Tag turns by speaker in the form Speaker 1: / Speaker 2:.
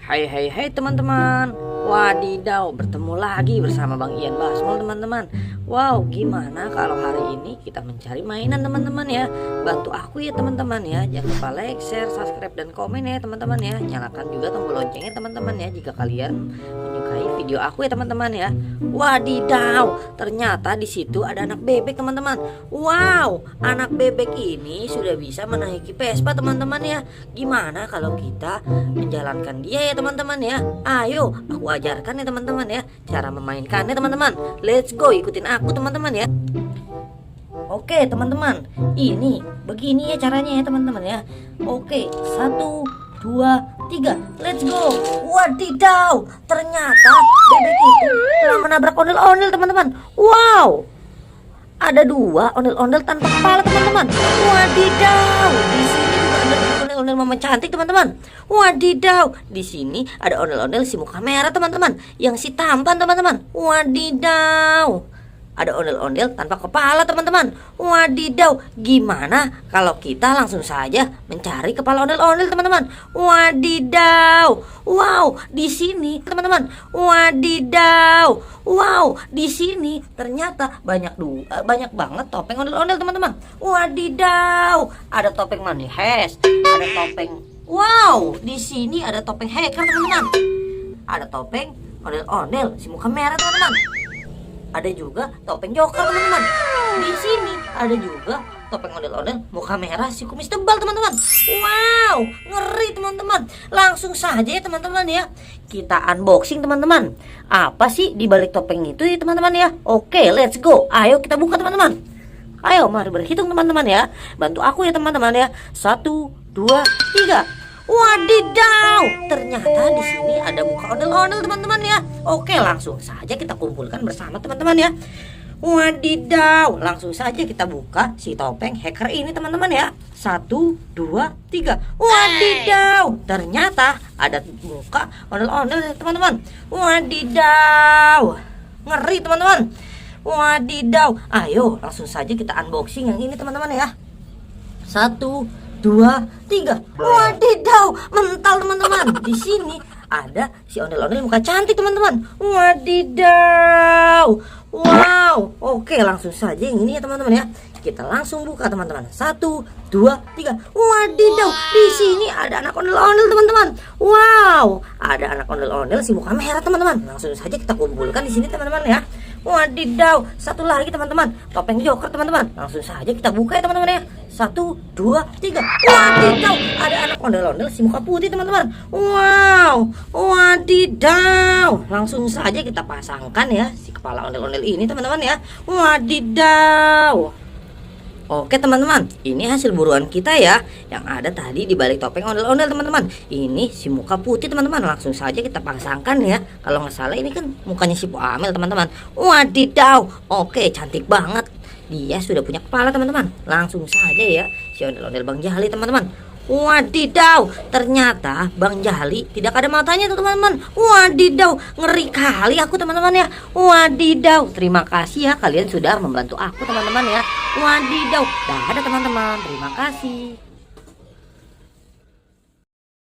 Speaker 1: Hai hai hai teman-teman. Wadidaw, bertemu lagi bersama Bang Ian Basmol teman-teman. Wow, gimana kalau hari ini kita mencari mainan teman-teman ya. Bantu aku ya teman-teman ya. Jangan lupa like, share, subscribe, dan komen ya teman-teman ya. Nyalakan juga tombol loncengnya teman-teman ya, jika kalian menyukai video aku ya teman-teman ya. Wadidaw, ternyata di situ ada anak bebek teman-teman. Wow, anak bebek ini sudah bisa menaiki Vespa teman-teman ya. Gimana kalau kita menjalankan dia ya teman-teman ya. Ayo aku ajarkan ya teman-teman ya cara memainkannya teman-teman. Let's go, ikutin aku teman-teman ya. Oke teman-teman, ini begini ya caranya ya teman-teman ya. Oke, 1, 2, 3, let's go. Wadidaw, ternyata bebek itu telah menabrak ondel-ondel teman-teman. Wow, ada 2 ondel-ondel tanpa kepala teman-teman. Wadidaw, di sini juga ada ondel-ondel mama cantik teman-teman. Wadidaw, di sini ada ondel-ondel si muka merah teman-teman, yang si tampan teman-teman. Wadidaw, ada ondel-ondel tanpa kepala teman-teman. Wadidaw, gimana kalau kita langsung saja mencari kepala ondel-ondel teman-teman? Wadidaw, wow, di sini teman-teman. Wadidaw, wow, di sini ternyata banyak banget topeng ondel-ondel teman-teman. Wadidaw, ada topeng Manihes, ada topeng. Wow, di sini ada topeng hacker teman-teman. Ada topeng ondel-ondel si muka merah teman-teman. Ada juga topeng joker teman-teman. Di sini ada juga topeng ondel-ondel muka merah si kumis tebal teman-teman. Wow, ngeri teman-teman. Langsung saja ya teman-teman ya, kita unboxing teman-teman. Apa sih di balik topeng itu ya teman-teman ya? Oke, let's go. Ayo kita buka teman-teman. Ayo mari berhitung teman-teman ya. Bantu aku ya teman-teman ya. 1, 2, 3. Wadidaw, ternyata di sini ada muka ondel-ondel teman-teman ya. Oke, langsung saja kita kumpulkan bersama teman-teman ya. Wadidaw, langsung saja kita buka si topeng hacker ini teman-teman ya. 1, 2, 3. Wadidaw, ternyata ada muka ondel-ondel teman-teman. Wadidaw, ngeri teman-teman. Wadidaw, ayo langsung saja kita unboxing yang ini teman-teman ya. 1, 2, 3. Wadidaw, mental teman-teman. Di sini ada si ondel-ondel muka cantik teman-teman. Wadidaw, wow. Oke, langsung saja yang ini ya teman-teman ya. Kita langsung buka teman-teman. 1, 2, 3. Wadidaw, di sini ada anak ondel-ondel teman-teman. Wow, ada anak ondel-ondel si muka merah teman-teman. Langsung saja kita kumpulkan di sini teman-teman ya. Wadidaw, satu lagi teman-teman, topeng joker teman-teman. Langsung saja kita buka ya teman-teman ya. 1, 2, 3. Wadidaw, ada anak ondel-ondel si muka putih teman-teman. Wow, wadidaw. Langsung saja kita pasangkan ya si kepala ondel-ondel ini teman-teman ya. Wadidaw. Oke teman-teman, ini hasil buruan kita ya, yang ada tadi di balik topeng ondel-ondel teman-teman. Ini si muka putih teman-teman. Langsung saja kita pasangkan ya. Kalau nggak salah ini kan mukanya si Po Amel teman-teman. Wadidaw, oke, cantik banget. Dia sudah punya kepala teman-teman. Langsung saja ya si ondel-ondel Bang Jali teman-teman. Wadidaw, ternyata Bang Jali tidak ada matanya tuh teman-teman. Wadidaw, ngeri kali aku teman-teman ya. Wadidaw, terima kasih ya kalian sudah membantu aku teman-teman ya. Wadidaw, dadah teman-teman, terima kasih.